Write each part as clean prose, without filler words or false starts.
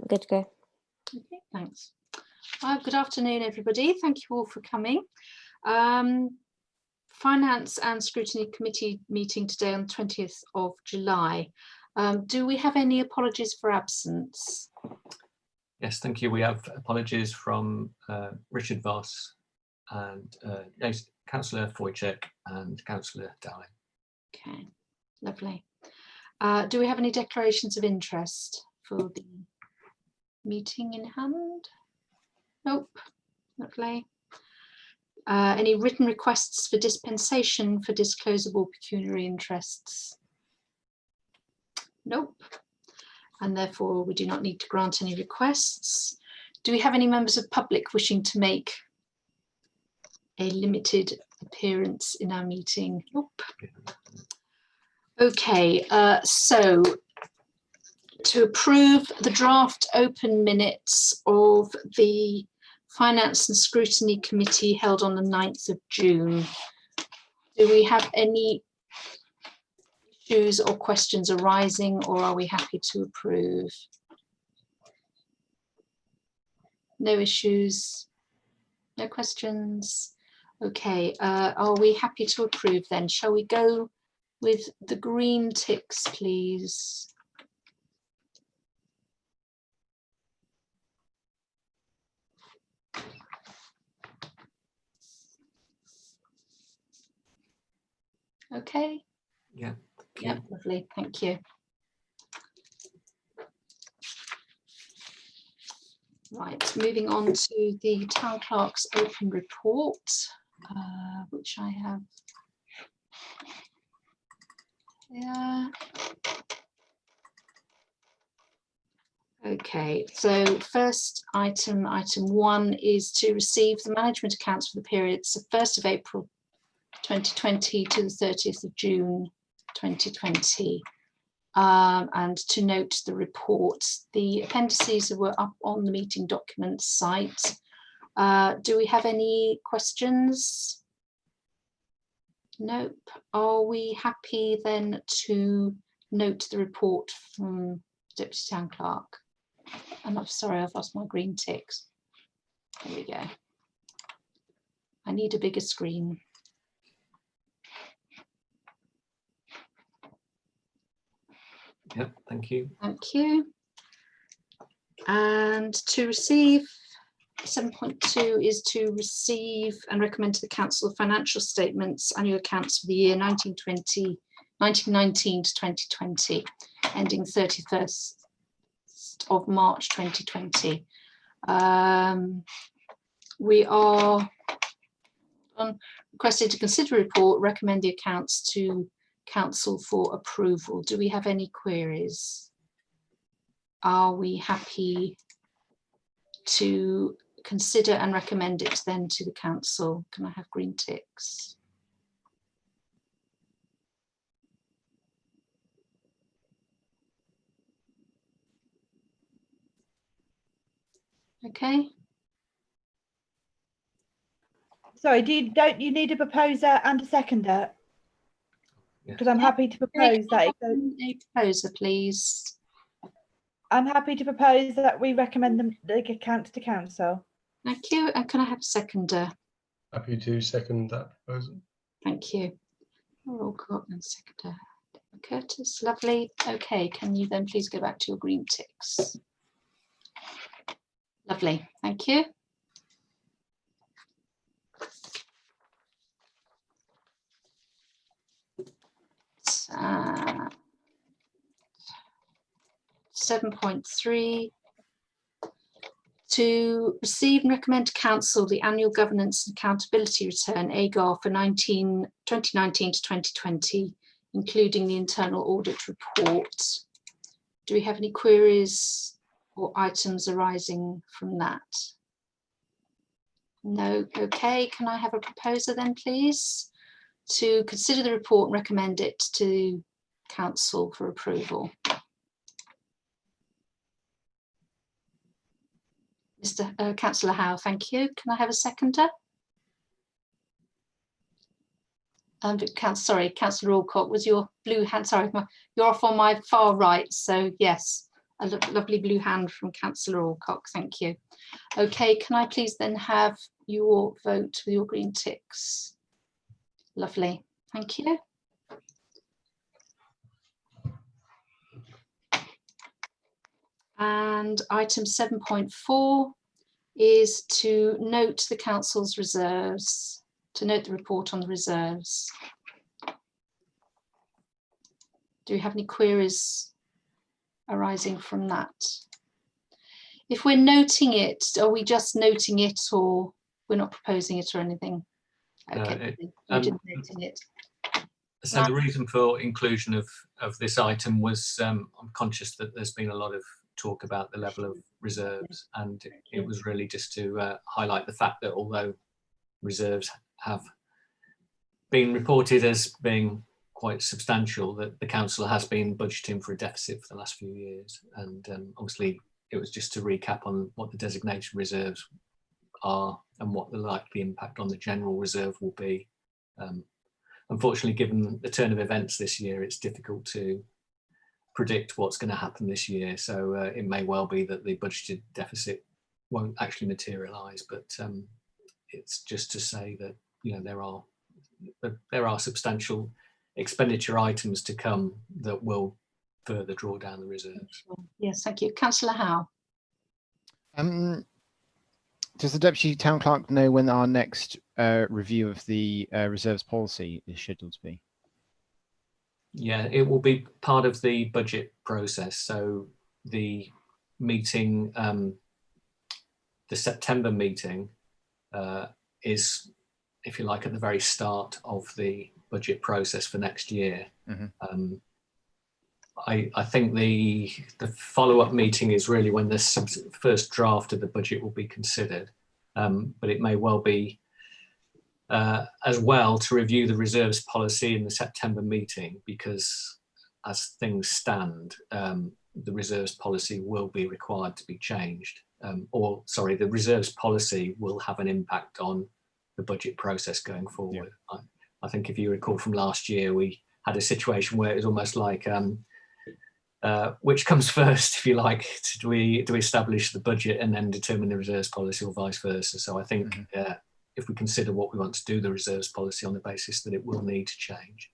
good to go. Okay, thanks. Good afternoon, everybody. Thank you all for coming. Finance and Scrutiny Committee meeting today on the 20th of July. Do we have any apologies for absence? Yes, thank you. We have apologies from Richard Voss and Councillor Wojciech and Councillor Dowling. Okay, lovely. Do we have any declarations of interest for the meeting in hand? Nope, lovely. Any written requests for dispensation for disclosable pecuniary interests? Nope. And therefore we do not need to grant any requests. Do we have any members of public wishing to make a limited appearance in our meeting? Nope. Okay, so to approve the draft open minutes of the Finance and Scrutiny Committee held on the 9th of June. Do we have any issues or questions arising, or are we happy to approve? No issues, no questions. Okay, are we happy to approve then? Shall we go with the green ticks, please? Okay. Yeah. Yeah, lovely. Thank you. Right, moving on to the Town Clerk's open report, which I have here. Okay, so first item 1 is to receive the management accounts for the periods of 1st of April 2020 to the 30th of June 2020, and to note the report. The appendices were up on the meeting documents site. Do we have any questions? Nope. Are we happy then to note the report from Deputy Town Clerk? I'm sorry, I've lost my green ticks. There we go. I need a bigger screen. Yep, thank you. Thank you. And to receive, 7.2 is to receive and recommend to the Council financial statements, annual accounts for the year 1919 to 2020, ending 31st of March 2020. We are requested to consider a report, recommend the accounts to Council for approval. Do we have any queries? Are we happy to consider and recommend it then to the Council? Can I have green ticks? Okay. Sorry, don't you need a proposer and a seconder? Because I'm happy to propose that. A proposer, please. I'm happy to propose that we recommend the accounts to Council. Thank you. And can I have a seconder? Happy to second that proposal. Thank you. Roll call and seconder. Curtis, lovely. Okay, can you then please go back to your green ticks? Lovely, thank you. Uh, 7.3 to receive and recommend to Council the annual governance and accountability return AGAR for 2019 to 2020, including the internal audit report. Do we have any queries or items arising from that? No. Okay, can I have a proposer then, please, to consider the report and recommend it to Council for approval? Councillor Howe, thank you. Can I have a seconder? Sorry, Councillor Alcock, was your blue hand? Sorry, you're off on my far right. So yes, A lovely blue hand from Councillor Alcock, thank you. Okay, can I please then have your vote with your green ticks? Lovely, thank you. And item 7.4 is to note the council's reserves, to note the report on the reserves. Do we have any queries arising from that? If we're noting it, are we just noting it, or we're not proposing it or anything? Okay, we're just noting it. So the reason for inclusion of this item was I'm conscious that there's been a lot of talk about the level of reserves, and it was really just to highlight the fact that although reserves have been reported as being quite substantial, that the council has been budgeting for a deficit for the last few years, and obviously it was just to recap on what the designated reserves are and what the likely impact on the general reserve will be. Unfortunately, given the turn of events this year, it's difficult to predict what's going to happen this year. So it may well be that the budgeted deficit won't actually materialise, but it's just to say that, you know, there are substantial expenditure items to come that will further draw down the reserves. Yes, thank you. Councillor Howe. Does the Deputy Town Clerk know when our next review of the reserves policy is scheduled to be? Yeah, it will be part of the budget process. So the meeting, the September meeting is, if you like, at the very start of the budget process for next year. Mm-hmm. I think the follow-up meeting is really when the first draft of the budget will be considered, but it may well be as well to review the reserves policy in the September meeting, because as things stand, the reserves policy will be required to be changed, the reserves policy will have an impact on the budget process going forward. Yeah. I think if you recall from last year, we had a situation where it was almost like which comes first, if you like? Do we establish the budget and then determine the reserves policy, or vice versa? So I think if we consider what we want to do the reserves policy on the basis that it will need to change,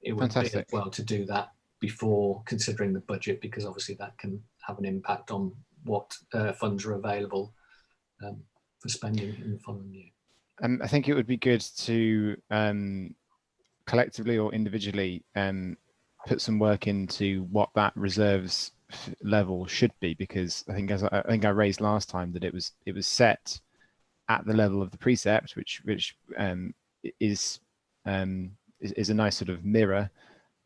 it would be well to do that before considering the budget, because obviously that can have an impact on what funds are available for spending in the following year. I think it would be good to collectively or individually put some work into what that reserves level should be, because I think, as I raised last time, that it was set at the level of the precept, which is a nice sort of mirror,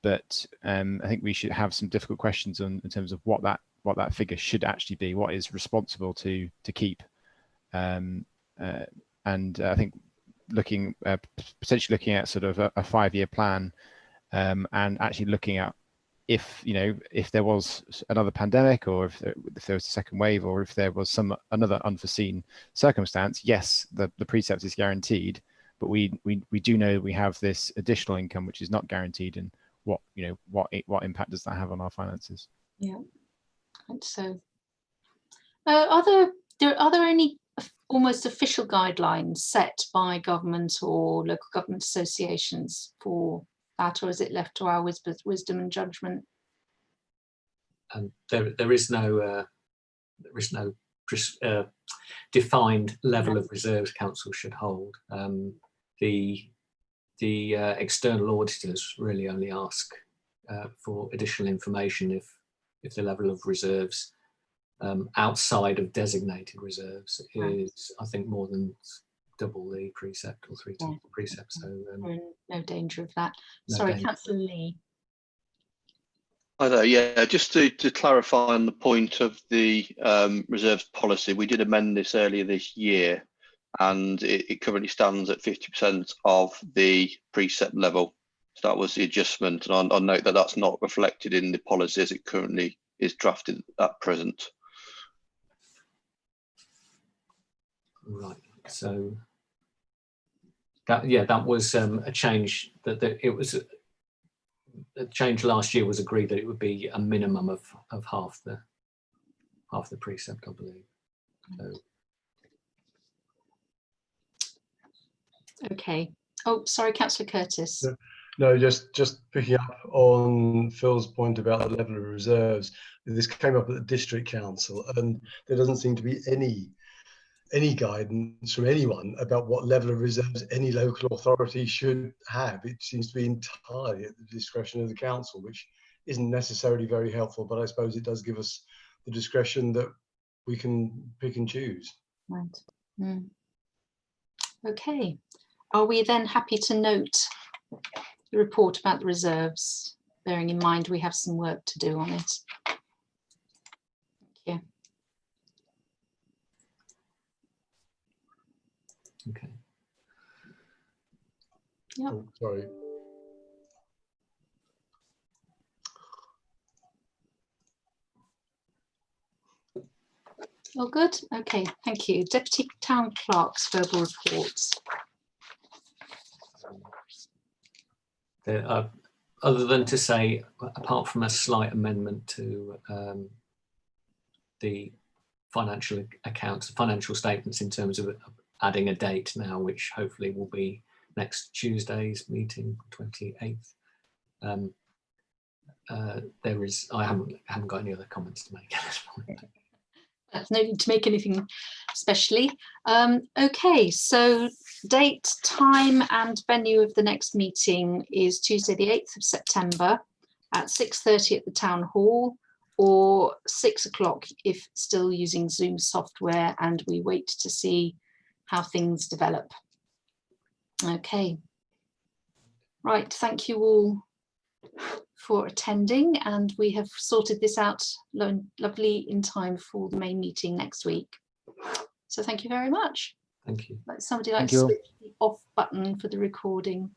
but I think we should have some difficult questions in terms of what that figure should actually be, what is responsible to keep, and I think potentially looking at sort of a 5-year plan. And actually looking at if there was another pandemic, or if there was a second wave, or if there was another unforeseen circumstance, yes, the precept is guaranteed, but we do know we have this additional income which is not guaranteed, and what impact does that have on our finances? Yeah, and so are there any almost official guidelines set by government or local government associations for that, or is it left to our wisdom and judgment? There is no defined level of reserves council should hold. The external auditors really only ask for additional information if the level of reserves outside of designated reserves is, I think, more than double the precept, or 3 times the precept. So we're in no danger of that. No Sorry, danger. Councillor Lee. Hi there. Yeah, just to clarify on the point of the reserves policy, we did amend this earlier this year, and it currently stands at 50% of the precept level. So that was the adjustment, and I'll note that that's not reflected in the policy as it currently is drafted at present. Right. So that was a change that it was change last year was agreed that it would be a minimum of half the precept, I believe. So. Okay. Oh, sorry, Councillor Curtis. No, just picking up on Phil's point about the level of reserves. This came up at the district council, and there doesn't seem to be any guidance from anyone about what level of reserves any local authority should have. It seems to be entirely at the discretion of the council, which isn't necessarily very helpful, but I suppose it does give us the discretion that we can pick and choose. Right. Mm. Okay. Are we then happy to note the report about the reserves, bearing in mind we have some work to do on it? Thank you. Okay. Yep. Oh, sorry. All good. Okay, thank you. Deputy Town Clerk's verbal reports. Other than to say, apart from a slight amendment to the financial accounts, financial statements in terms of adding a date now, which hopefully will be next Tuesday's meeting, 28th. I haven't got any other comments to make at this point. There's no need to make anything specially. Okay, so date, time and venue of the next meeting is Tuesday the 8th of September at 6:30 at the Town Hall, or 6 o'clock if still using Zoom software and we wait to see how things develop. Okay, right, thank you all for attending, and we have sorted this out lovely in time for the main meeting next week. So thank you very much. Thank you. Like somebody likes to switch the off button for the recording.